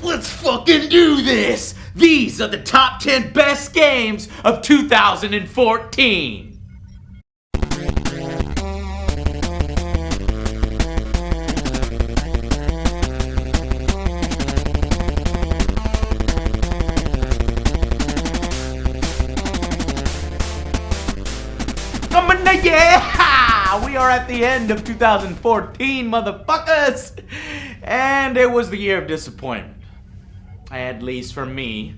Let's fucking do this! These are the top 10 best games of 2014. Yeah! We are at the end of 2014, motherfuckers! And it was the year of disappointment. At least for me.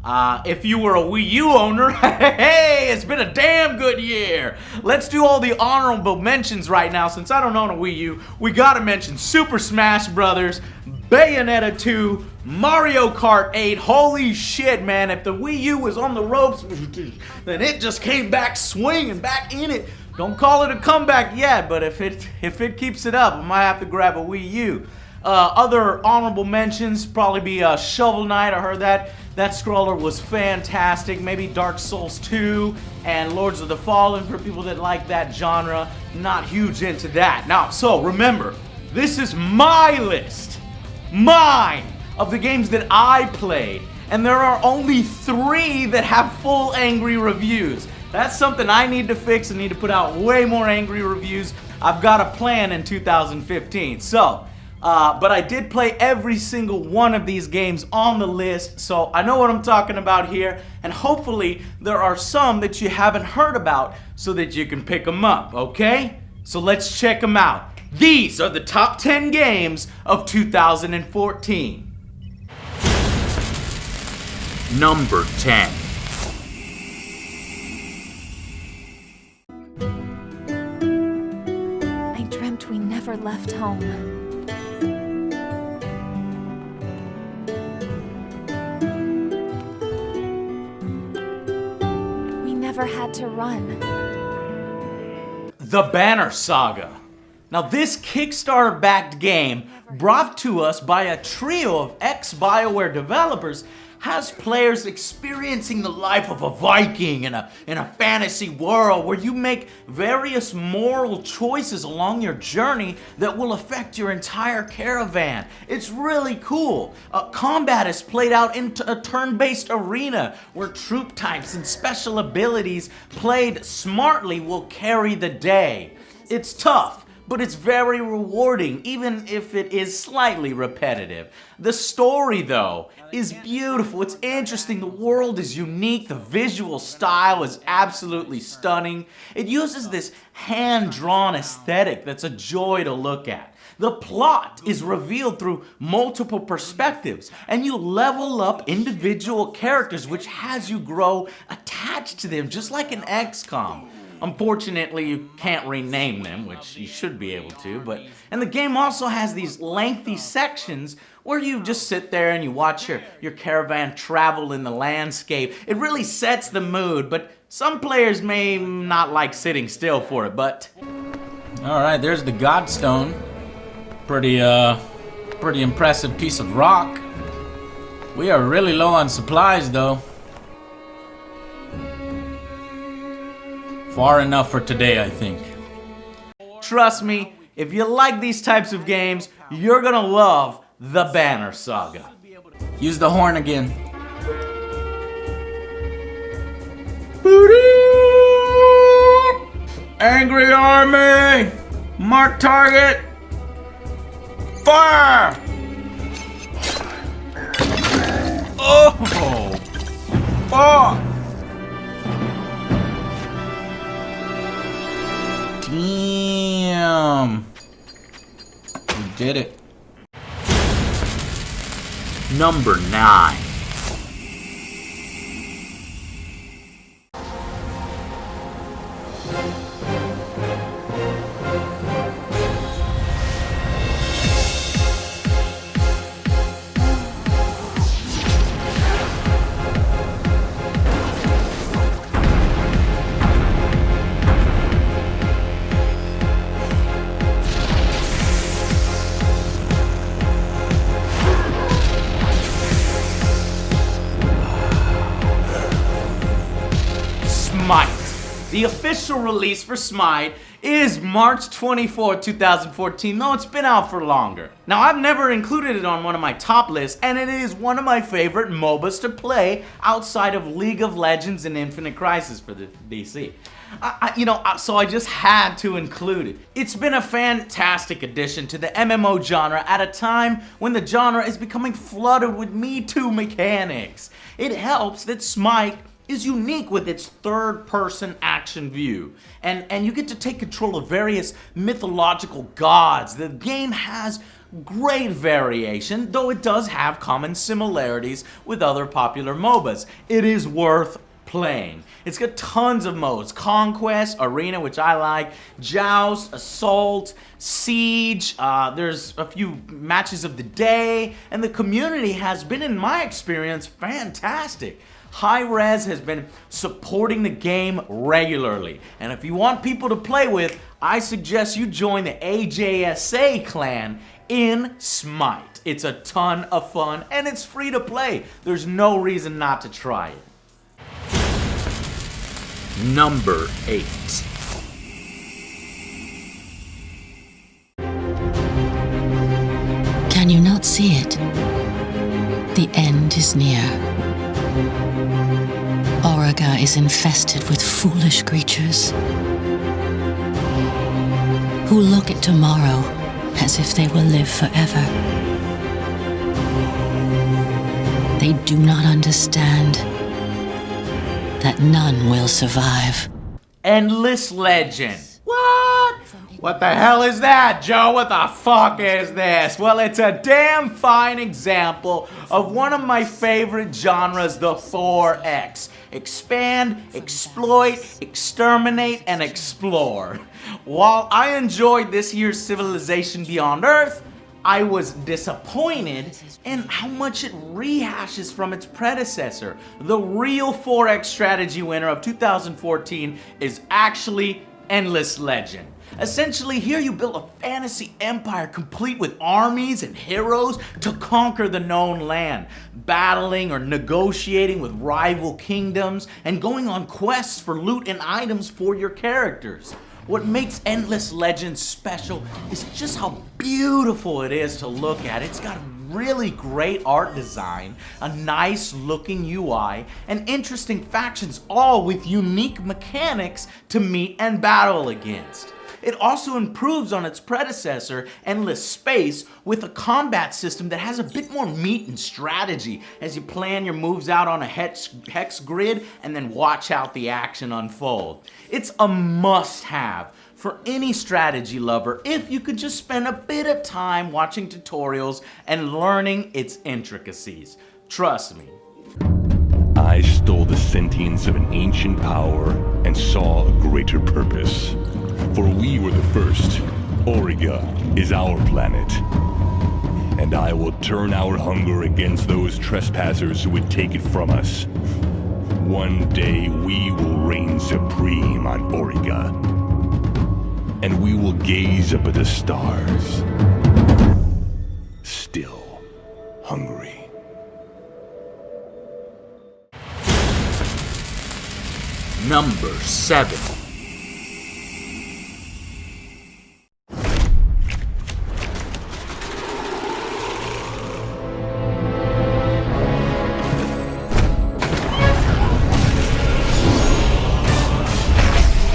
If you were a Wii U owner, hey, it's been a damn good year. Let's do all the honorable mentions right now. Since I don't own a Wii U, we gotta mention Super Smash Bros., Bayonetta 2, Mario Kart 8. Holy shit, man. If the Wii U was on the ropes, then it just came back swinging, back in it. Don't call it a comeback yet, but if it keeps it up, I might have to grab a Wii U. Other honorable mentions probably be Shovel Knight. I heard that scroller was fantastic. Maybe Dark Souls 2 and Lords of the Fallen for people that like that genre. Not huge into that. Now, so remember, this is my list. Mine of the games that I played. And there are only 3 that have full angry reviews. That's something I need to fix. I need to put out way more angry reviews. I've got a plan in 2015. So, but I did play every single one of these games on the list, so I know what I'm talking about here, and hopefully there are some that you haven't heard about so that you can pick them up, okay? So let's check them out. These are the top 10 games of 2014. Number 10. I dreamt we never left home. Never had to run. The Banner Saga. Now this Kickstarter-backed game, brought to us by a trio of ex-BioWare developers, has players experiencing the life of a Viking in a fantasy world where you make various moral choices along your journey that will affect your entire caravan. It's really cool. Combat is played out in a turn-based arena where troop types and special abilities played smartly will carry the day. It's tough, but it's very rewarding, even if it is slightly repetitive. The story, though, is beautiful. It's interesting. The world is unique. The visual style is absolutely stunning. It uses this hand-drawn aesthetic that's a joy to look at. The plot is revealed through multiple perspectives, and you level up individual characters, which has you grow attached to them, just like in XCOM. Unfortunately, you can't rename them, which you should be able to, and the game also has these lengthy sections where you just sit there and you watch your caravan travel in the landscape. It really sets the mood, but some players may not like sitting still for it, but... Alright, there's the Godstone. Pretty impressive piece of rock. We are really low on supplies, though. Far enough for today, I think. Trust me, if you like these types of games, you're gonna love the Banner Saga. Use the horn again. Angry army! Mark target! Fire! Oh! Fuck! Damn. We did it. Number 9. SMITE. The official release for SMITE is March 24, 2014, though it's been out for longer. Now, I've never included it on one of my top lists, and it is one of my favorite MOBAs to play outside of League of Legends and Infinite Crisis for the DC. So I just had to include it. It's been a fantastic addition to the MMO genre at a time when the genre is becoming flooded with Me Too mechanics. It helps that SMITE is unique with its third-person action view, and you get to take control of various mythological gods. The game has great variation, though it does have common similarities with other popular MOBAs. It is worth playing. It's got tons of modes: Conquest, Arena, which I like, Joust, Assault, Siege, there's a few matches of the day, and the community has been, in my experience, fantastic. Hi-Rez has been supporting the game regularly, and if you want people to play with, I suggest you join the AngryJoeShow clan in SMITE. It's a ton of fun, and it's free to play. There's no reason not to try it. Number 8. Can you not see it? The end is near. Auriga is infested with foolish creatures who look at tomorrow as if they will live forever. They do not understand that none will survive. Endless Legend. What? What the hell is that, Joe? What the fuck is this? Well, it's a damn fine example of one of my favorite genres, the 4X. Expand, exploit, exterminate, and explore. While I enjoyed this year's Civilization Beyond Earth, I was disappointed in how much it rehashes from its predecessor. The real 4X strategy winner of 2014 is actually Endless Legend. Essentially, here you build a fantasy empire complete with armies and heroes to conquer the known land, battling or negotiating with rival kingdoms, and going on quests for loot and items for your characters. What makes Endless Legend special is just how beautiful it is to look at. It's got really great art design, a nice looking UI, and interesting factions, all with unique mechanics to meet and battle against. It also improves on its predecessor, Endless Space, with a combat system that has a bit more meat and strategy as you plan your moves out on a hex grid and then watch out the action unfold. It's a must-have for any strategy lover if you could just spend a bit of time watching tutorials and learning its intricacies. Trust me. I stole the sentience of an ancient power and saw a greater purpose. For we were the first. Auriga is our planet. And I will turn our hunger against those trespassers who would take it from us. One day we will reign supreme on Auriga. And we will gaze up at the stars. Still hungry. Number 7.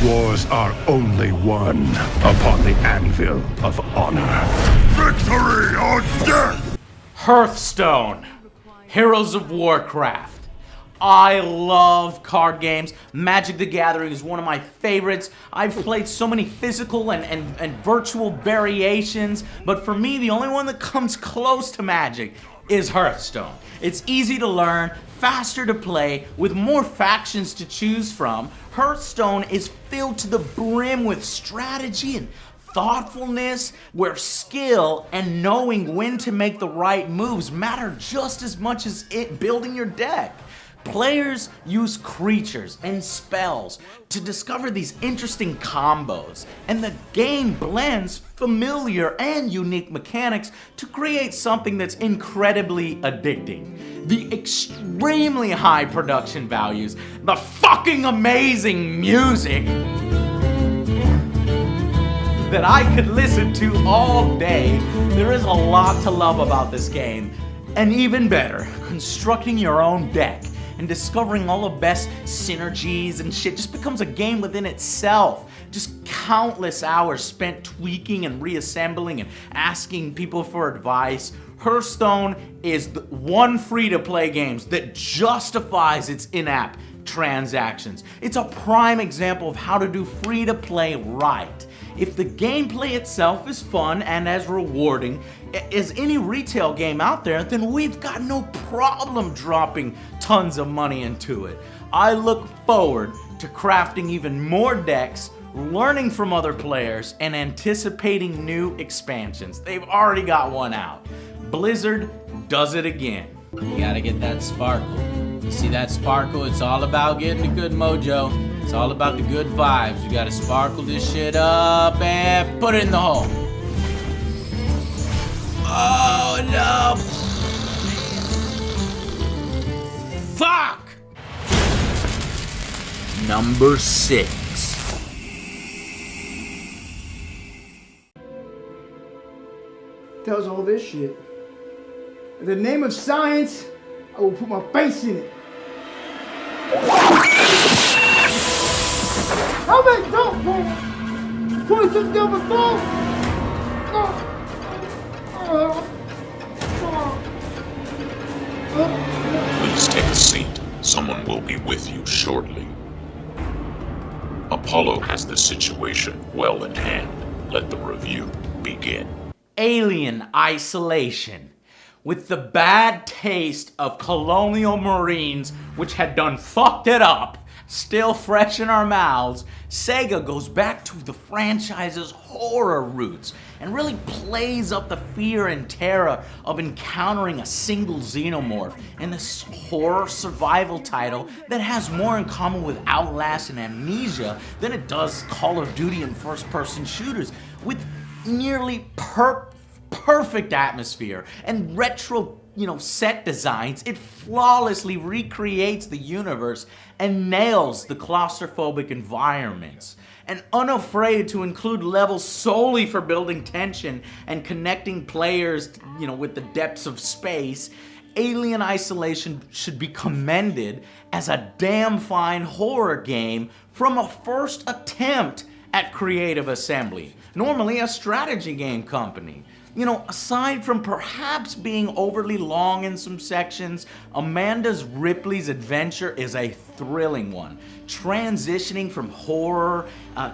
Wars are only won upon the anvil of honor. Victory or death! Hearthstone. Heroes of Warcraft. I love card games. Magic the Gathering is one of my favorites. I've played so many physical and virtual variations, but for me, the only one that comes close to Magic is Hearthstone. It's easy to learn, faster to play, with more factions to choose from. Hearthstone is filled to the brim with strategy and thoughtfulness, where skill and knowing when to make the right moves matter just as much as building your deck. Players use creatures and spells to discover these interesting combos, and the game blends familiar and unique mechanics to create something that's incredibly addicting. The extremely high production values, the fucking amazing music, that I could listen to all day. There is a lot to love about this game. And even better, constructing your own deck and discovering all the best synergies and shit just becomes a game within itself. Just countless hours spent tweaking and reassembling and asking people for advice. Hearthstone is the one free-to-play game that justifies its in-app transactions. It's a prime example of how to do free-to-play right. If the gameplay itself is fun and as rewarding as any retail game out there, then we've got no problem dropping tons of money into it. I look forward to crafting even more decks, learning from other players, and anticipating new expansions. They've already got one out. Blizzard does it again. You gotta get that sparkle. You see that sparkle? It's all about getting the good mojo. It's all about the good vibes. You gotta sparkle this shit up and put it in the hole. Oh no! Fuck! Number 6. Tells all this shit. In the name of science, I will put my face in it. How many don't, man? 26 over 4. Please take a seat. Someone will be with you shortly. Apollo has the situation well in hand. Let the review begin. Alien Isolation. With the bad taste of colonial marines, which had done fucked it up, still fresh in our mouths, Sega goes back to the franchise's horror roots and really plays up the fear and terror of encountering a single xenomorph in this horror survival title that has more in common with Outlast and Amnesia than it does Call of Duty and first-person shooters, with nearly perfect atmosphere and retro, set designs. It flawlessly recreates the universe and nails the claustrophobic environments. And unafraid to include levels solely for building tension and connecting players, with the depths of space, Alien Isolation should be commended as a damn fine horror game from a first attempt at Creative Assembly, normally a strategy game company. Aside from perhaps being overly long in some sections, Amanda Ripley's adventure is a thrilling one, transitioning from horror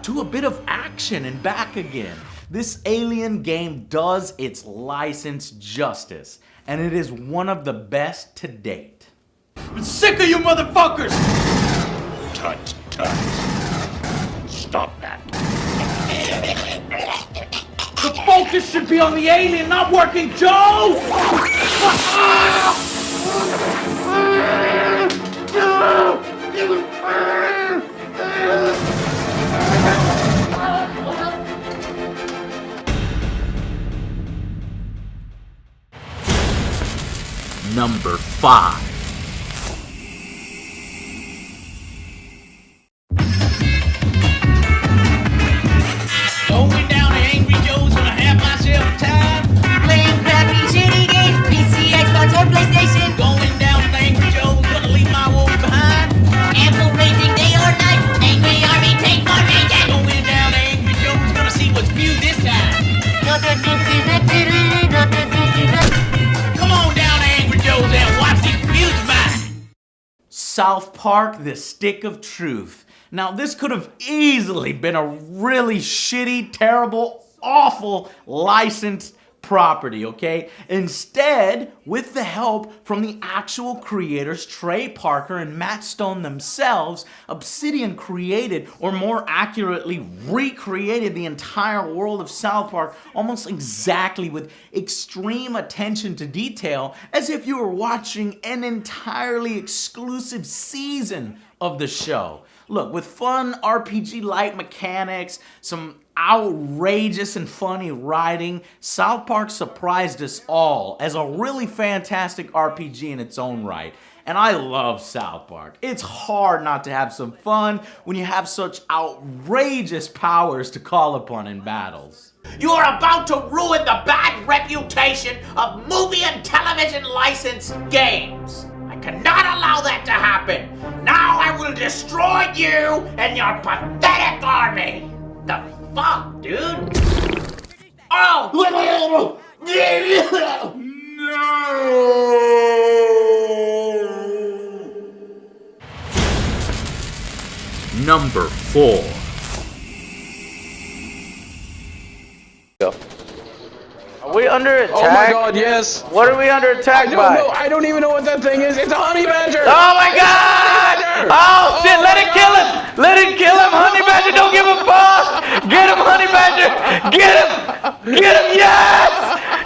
to a bit of action and back again. This Alien game does its license justice, and it is one of the best to date. I'm sick of you motherfuckers! Tut, tut. Stop that. The focus should be on the alien, not working Joe! Number 5. Going down to Angry Joe's, gonna have myself a time. Playing crappy shitty games, PC, Xbox, or PlayStation. Going down to Angry Joe's, gonna leave my woes behind. Ample raging day or night. Angry army, take formation. Going down to Angry Joe's, gonna see what's new this time. Come on down to Angry Joe's and watch these views mine. South Park: The Stick of Truth. Now, this could have easily been a really shitty, terrible, awful licensed property, okay? Instead, with the help from the actual creators, Trey Parker and Matt Stone themselves, Obsidian created, or more accurately, recreated the entire world of South Park almost exactly with extreme attention to detail, as if you were watching an entirely exclusive season of the show. Look, with fun RPG-like mechanics, some outrageous and funny writing, South Park surprised us all as a really fantastic RPG in its own right. And I love South Park. It's hard not to have some fun when you have such outrageous powers to call upon in battles. You are about to ruin the bad reputation of movie and television licensed games. I cannot allow that to happen. Now I will destroy you and your pathetic army. The fuck, dude? Oh! Number 4. Are we under attack? Oh my god, yes! What are we under attack by? I don't even know what that thing is. It's a honey badger! Oh my god! Oh shit, let it kill him! Let it kill him! Honey badger, don't give a fuck! Get him, honey badger! Get him! Get him! Yes!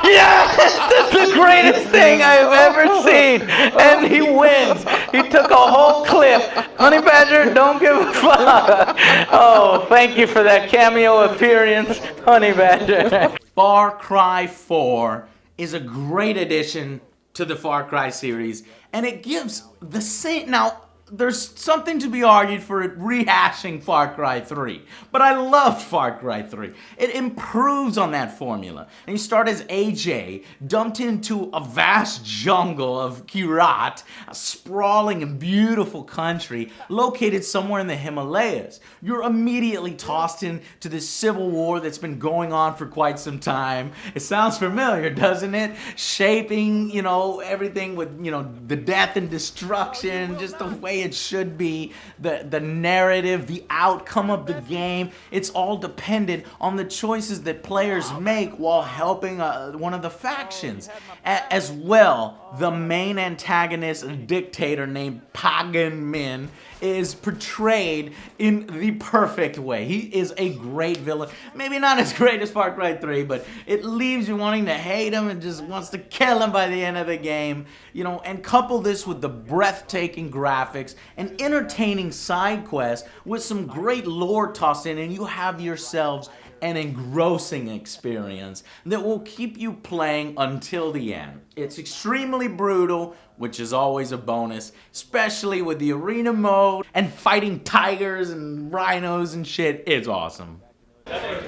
Yes! That's the greatest thing I've ever seen! And he wins! He took a whole clip. Honey badger, don't give a fuck! Oh, thank you for that cameo appearance, honey badger. Far Cry 4 is a great addition to the Far Cry series, and it gives the same... Now, there's something to be argued for it rehashing Far Cry 3, but I loved Far Cry 3. It improves on that formula. And you start as AJ, dumped into a vast jungle of Kyrat, a sprawling and beautiful country located somewhere in the Himalayas. You're immediately tossed into this civil war that's been going on for quite some time. It sounds familiar, doesn't it? Shaping, everything with, the death and destruction, just the way it should be, the narrative, the outcome of the game. It's all dependent on the choices that players make while helping one of the factions. As well, the main antagonist, a dictator named Pagan Min, is portrayed in the perfect way. He is a great villain. Maybe not as great as Far Cry 3, but it leaves you wanting to hate him and just wants to kill him by the end of the game. And couple this with the breathtaking graphics and entertaining side quests with some great lore tossed in, and you have yourselves an engrossing experience that will keep you playing until the end. It's extremely brutal, which is always a bonus, especially with the arena mode and fighting tigers and rhinos and shit. It's awesome.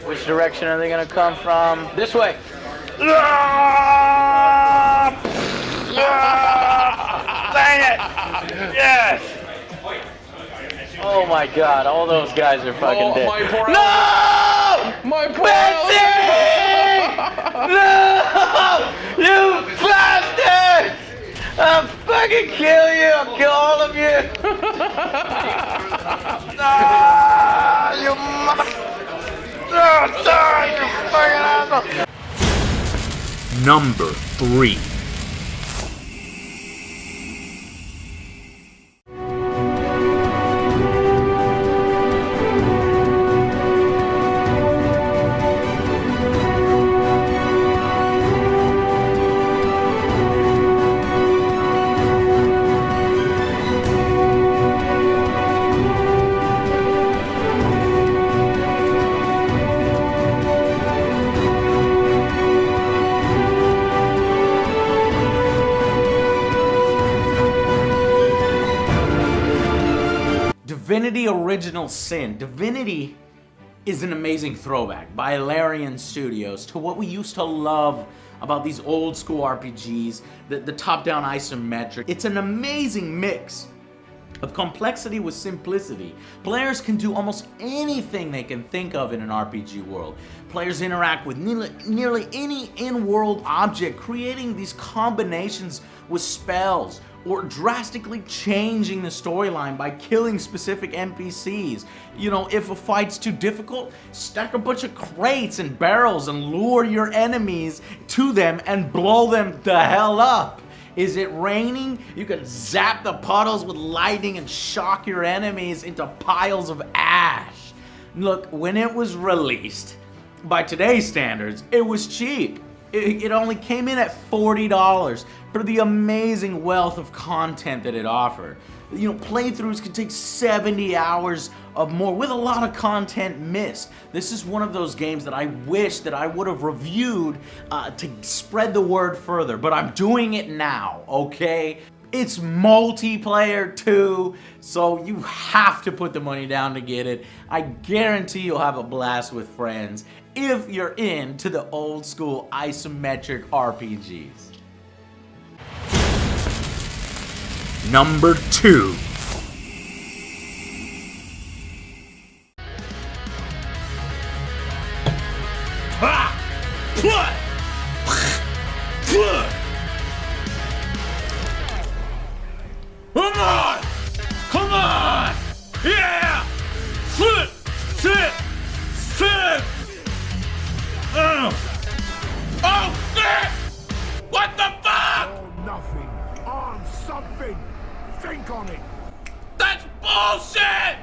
Which direction are they gonna come from? This way. Dang it! Yes! Oh my god, all those guys are fucking dead. My poor No! My poor Betsy! No! You bastards! I'll fucking kill you! I'll kill all of you! No! You mother... Oh, sorry, you fucking asshole! Number 3. Divinity Original Sin. Divinity is an amazing throwback by Larian Studios to what we used to love about these old school RPGs, the top-down isometric. It's an amazing mix of complexity with simplicity. Players can do almost anything they can think of in an RPG world. Players interact with nearly any in-world object, creating these combinations with spells, or drastically changing the storyline by killing specific NPCs. If a fight's too difficult, stack a bunch of crates and barrels and lure your enemies to them and blow them the hell up. Is it raining? You can zap the puddles with lightning and shock your enemies into piles of ash. Look, when it was released, by today's standards, it was cheap. It only came in at $40 for the amazing wealth of content that it offered. You know, playthroughs can take 70 hours of more with a lot of content missed. This is one of those games that I wish that I would have reviewed to spread the word further, but I'm doing it now, okay? It's multiplayer too, so you have to put the money down to get it. I guarantee you'll have a blast with friends if you're into the old school isometric RPGs. Number 2. Come on! Come on! Yeah! Sit! Sit! Sit! Oh, shit! What the fuck? Oh, nothing. On something. Think on it. That's bullshit!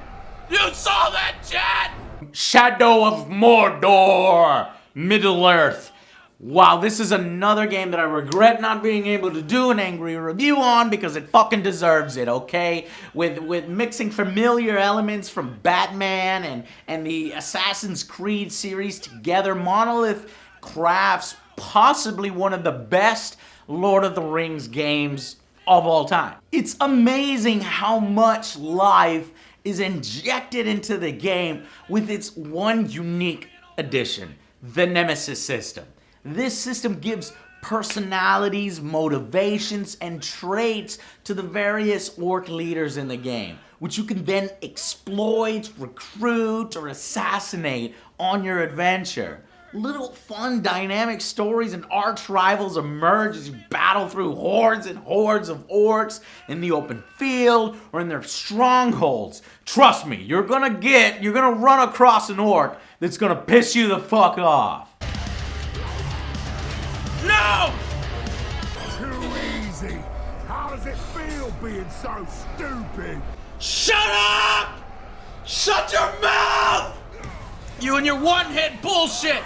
You saw that, chat? Shadow of Mordor, Middle-earth. Wow, this is another game that I regret not being able to do an angry review on because it fucking deserves it, okay? With mixing familiar elements from Batman and the Assassin's Creed series together, Monolith crafts possibly one of the best Lord of the Rings games of all time. It's amazing how much life is injected into the game with its one unique addition, the Nemesis system. This system gives personalities, motivations, and traits to the various orc leaders in the game, which you can then exploit, recruit, or assassinate on your adventure. Little fun, dynamic stories and arch rivals emerge as you battle through hordes and hordes of orcs in the open field or in their strongholds. Trust me, you're gonna run across an orc that's gonna piss you the fuck off. No! Too easy. How does it feel being so stupid? Shut up! Shut your mouth! You and your one-hit bullshit!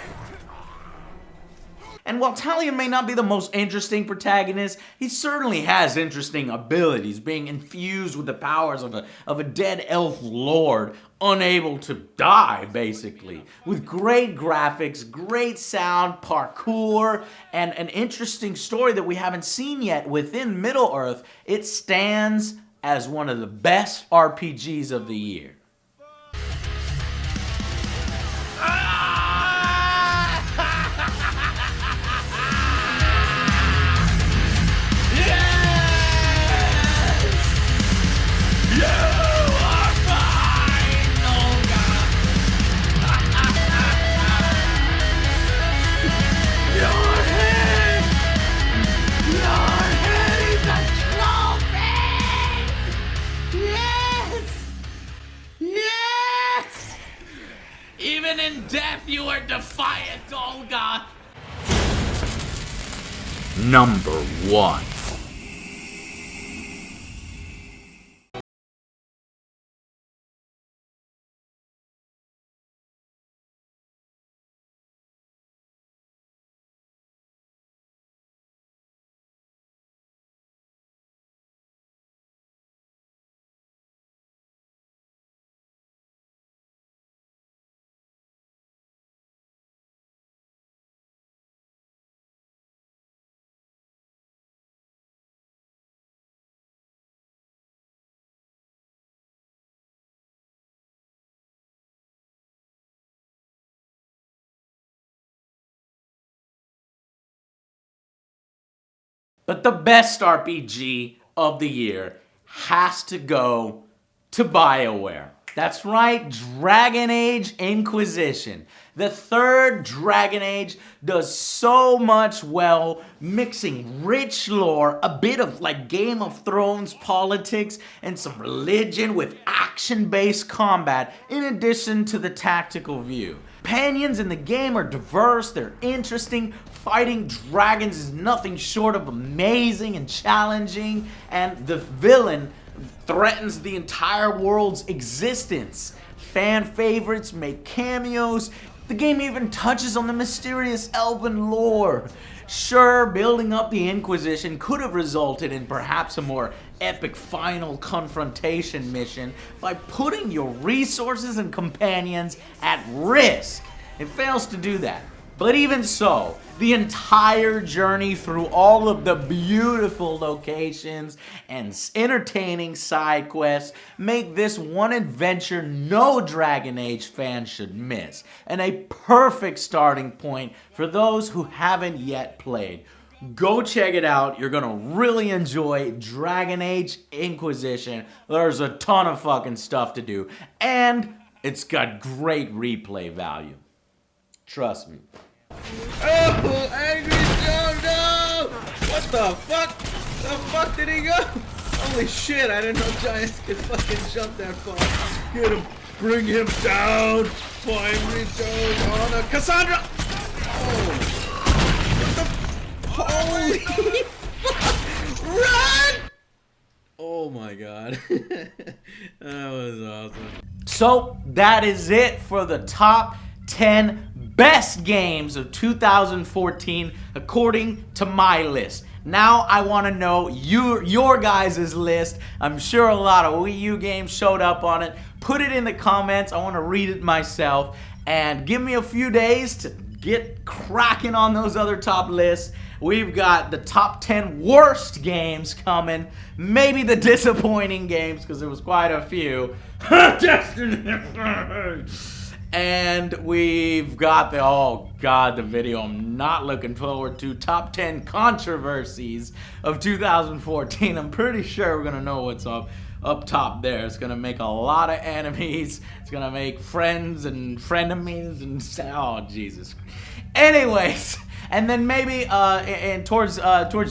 And while Talion may not be the most interesting protagonist, he certainly has interesting abilities, being infused with the powers of a dead elf lord, unable to die, basically. With great graphics, great sound, parkour, and an interesting story that we haven't seen yet within Middle-earth, it stands as one of the best RPGs of the year. Even in death, you are defiant, Olga! Number 1. But the best RPG of the year has to go to BioWare. That's right, Dragon Age Inquisition. The third Dragon Age does so much well, mixing rich lore, a bit of like Game of Thrones politics, and some religion with action-based combat, in addition to the tactical view. Companions in the game are diverse, they're interesting, fighting dragons is nothing short of amazing and challenging, and the villain threatens the entire world's existence. Fan favorites make cameos. The game even touches on the mysterious elven lore. Sure, building up the Inquisition could have resulted in perhaps a more epic final confrontation mission by putting your resources and companions at risk. It fails to do that. But even so, the entire journey through all of the beautiful locations and entertaining side quests make this one adventure no Dragon Age fan should miss, and a perfect starting point for those who haven't yet played. Go check it out. You're gonna really enjoy Dragon Age Inquisition. There's a ton of fucking stuff to do, and it's got great replay value. Trust me. Oh, Angry Joe, no! What the fuck? The fuck did he go? Holy shit, I didn't know giants could fucking jump that far. Get him, bring him down. For Angry Joe on a Cassandra! Oh. What the? Holy fuck! Run! Oh my god. That was awesome. So, that is it for the top 10 best games of 2014 according to my list. Now I want to know your guys' list. I'm sure a lot of Wii U games showed up on it. Put it in the comments. I want to read it myself. And give me a few days to get cracking on those other top lists. We've got the top 10 worst games coming. Maybe the disappointing games, because there was quite a few. Destiny! And we've got the, oh god, the video I'm not looking forward to. Top 10 controversies of 2014. I'm pretty sure we're gonna know what's up top there. It's gonna make a lot of enemies. It's gonna make friends and frenemies and, oh Jesus. Anyways, and then maybe towards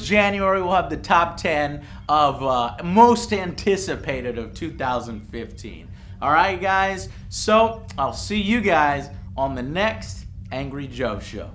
January we'll have the top 10 of most anticipated of 2015. Alright guys, so I'll see you guys on the next Angry Joe Show.